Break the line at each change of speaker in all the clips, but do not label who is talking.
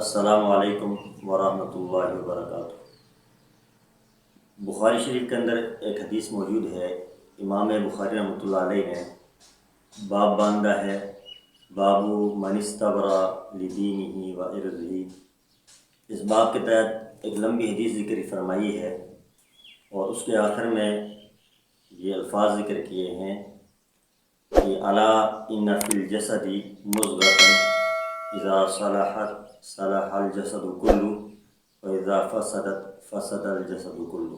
السلام علیکم ورحمۃ اللہ وبرکاتہ۔ بخاری شریف کے اندر ایک حدیث موجود ہے، امام بخاری رحمۃ اللہ علیہ نے باب باندھا ہے، باب من استبرأ لدینہ و عرضہ۔ اس باب کے تحت ایک لمبی حدیث ذکر فرمائی ہے اور اس کے آخر میں یہ الفاظ ذکر کیے ہیں کہ الا ان فی الجسد مضغۃ اذا صلحت صلح الجسد کلہ واذا فسدت فسد الجسد کلہ۔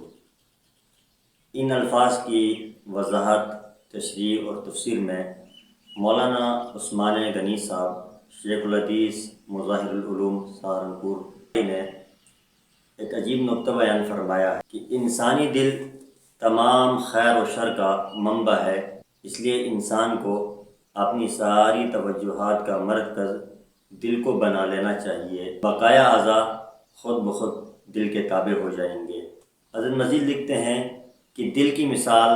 ان الفاظ کی وضاحت، تشریح اور تفسیر میں مولانا عثمان غنی صاحب شیخ الحدیث مظاہر العلوم سہارنپور نے ایک عجیب نقطہ بیان فرمایا ہے کہ انسانی دل تمام خیر و شر کا منبع ہے، اس لیے انسان کو اپنی ساری توجہات کا مرکز دل کو بنا لینا چاہیے، بقایا اعضاء خود بخود دل کے تابع ہو جائیں گے۔ حضرت مزید لکھتے ہیں کہ دل کی مثال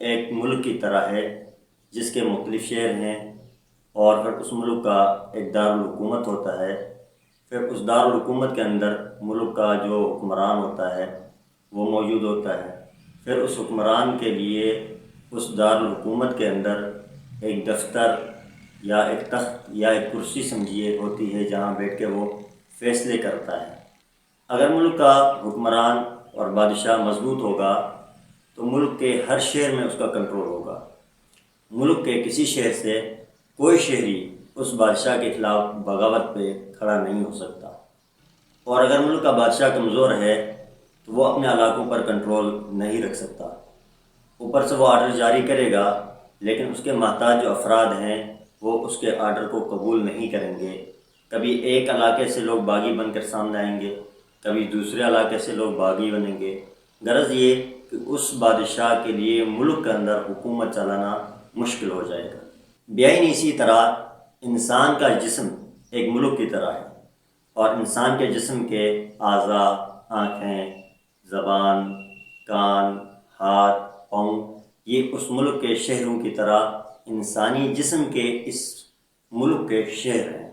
ایک ملک کی طرح ہے جس کے مختلف شہر ہیں، اور پھر اس ملک کا ایک دارالحکومت ہوتا ہے۔ پھر اس دارالحکومت کے اندر ملک کا جو حکمران ہوتا ہے وہ موجود ہوتا ہے۔ پھر اس حکمران کے لیے اس دارالحکومت کے اندر ایک دفتر یا ایک تخت یا ایک کرسی سمجھیے ہوتی ہے جہاں بیٹھ کے وہ فیصلے کرتا ہے۔ اگر ملک کا حکمران اور بادشاہ مضبوط ہوگا تو ملک کے ہر شہر میں اس کا کنٹرول ہوگا۔ ملک کے کسی شہر سے کوئی شہری اس بادشاہ کے خلاف بغاوت پہ کھڑا نہیں ہو سکتا، اور اگر ملک کا بادشاہ کمزور ہے تو وہ اپنے علاقوں پر کنٹرول نہیں رکھ سکتا۔ اوپر سے وہ آرڈر جاری کرے گا لیکن اس کے محتاج جو افراد ہیں وہ اس کے آرڈر کو قبول نہیں کریں گے۔ کبھی ایک علاقے سے لوگ باغی بن کر سامنے آئیں گے، کبھی دوسرے علاقے سے لوگ باغی بنیں گے۔ غرض یہ کہ اس بادشاہ کے لیے ملک کے اندر حکومت چلانا مشکل ہو جائے گا۔ بیائی اسی طرح انسان کا جسم ایک ملک کی طرح ہے، اور انسان کے جسم کے اعضاء، آنکھیں، زبان، کان، ہاتھ، پاؤں، یہ اس ملک کے شہروں کی طرح انسانی جسم کے اس ملک کے شہر ہیں۔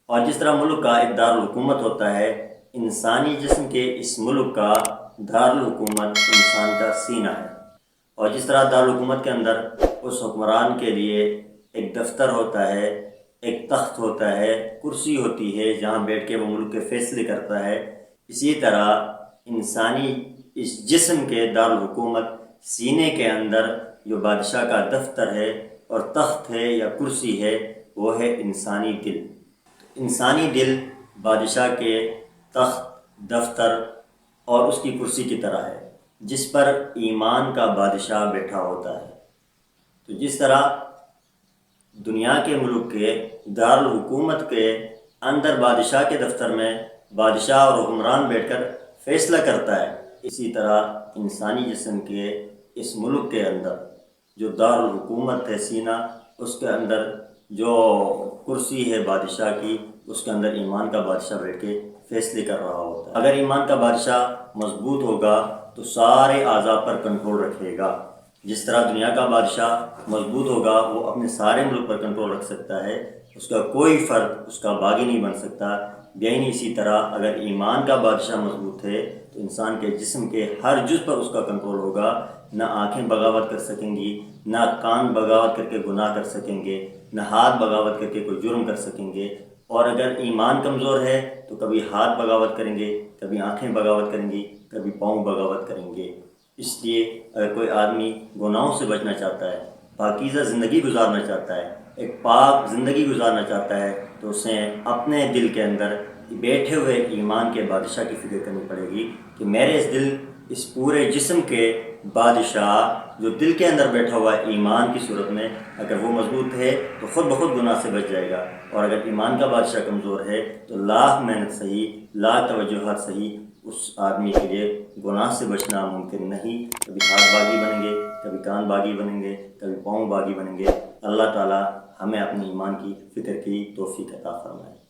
اور جس طرح ملک کا ایک دارالحکومت ہوتا ہے، انسانی جسم کے اس ملک کا دارالحکومت انسان کا سینہ ہے۔ اور جس طرح دارالحکومت کے اندر اس حکمران کے لیے ایک دفتر ہوتا ہے، ایک تخت ہوتا ہے، کرسی ہوتی ہے جہاں بیٹھ کے وہ ملک کے فیصلے کرتا ہے، اسی طرح انسانی اس جسم کے دارالحکومت سینے کے اندر جو بادشاہ کا دفتر ہے اور تخت ہے یا کرسی ہے وہ ہے انسانی دل۔ انسانی دل بادشاہ کے تخت، دفتر اور اس کی کرسی کی طرح ہے جس پر ایمان کا بادشاہ بیٹھا ہوتا ہے۔ تو جس طرح دنیا کے ملک کے دارالحکومت کے اندر بادشاہ کے دفتر میں بادشاہ اور حکمران بیٹھ کر فیصلہ کرتا ہے، اسی طرح انسانی جسم کے اس ملک کے اندر جو دارالحکومت ہے سینہ، اس کے اندر جو کرسی ہے بادشاہ کی، اس کے اندر ایمان کا بادشاہ بیٹھ کے فیصلے کر رہا ہوتا ہے۔ اگر ایمان کا بادشاہ مضبوط ہوگا تو سارے اعضاء پر کنٹرول رکھے گا۔ جس طرح دنیا کا بادشاہ مضبوط ہوگا وہ اپنے سارے ملک پر کنٹرول رکھ سکتا ہے، اس کا کوئی فرد اس کا باغی نہیں بن سکتا۔ بیائی اسی طرح اگر ایمان کا بادشاہ مضبوط ہے تو انسان کے جسم کے ہر جز پر اس کا کنٹرول ہوگا۔ نہ آنکھیں بغاوت کر سکیں گی، نہ کان بغاوت کر کے گناہ کر سکیں گے، نہ ہاتھ بغاوت کر کے کوئی جرم کر سکیں گے۔ اور اگر ایمان کمزور ہے تو کبھی ہاتھ بغاوت کریں گے، کبھی آنکھیں بغاوت کریں گی، کبھی پاؤں بغاوت کریں گے۔ اس لیے اگر کوئی آدمی گناہوں سے بچنا چاہتا ہے، پاکیزہ زندگی گزارنا چاہتا ہے، ایک پاک زندگی گزارنا چاہتا ہے، تو اسے اپنے دل کے اندر بیٹھے ہوئے ایمان کے بادشاہ کی فکر کرنی پڑے گی کہ میرے اس دل، اس پورے جسم کے بادشاہ جو دل کے اندر بیٹھا ہوا ہے ایمان کی صورت میں، اگر وہ مضبوط ہے تو خود بخود گناہ سے بچ جائے گا، اور اگر ایمان کا بادشاہ کمزور ہے تو لاکھ محنت صحیح، لاکھ توجہات صحیح، اس آدمی کے لیے گناہ سے بچنا ممکن نہیں۔ کبھی ہاتھ باغی بنیں گے، کبھی کان باغی بنیں گے، کبھی پاؤں باغی بنیں گے۔ اللہ تعالی ہمیں اپنے ایمان کی فکر کی توفیق عطا فرمائے۔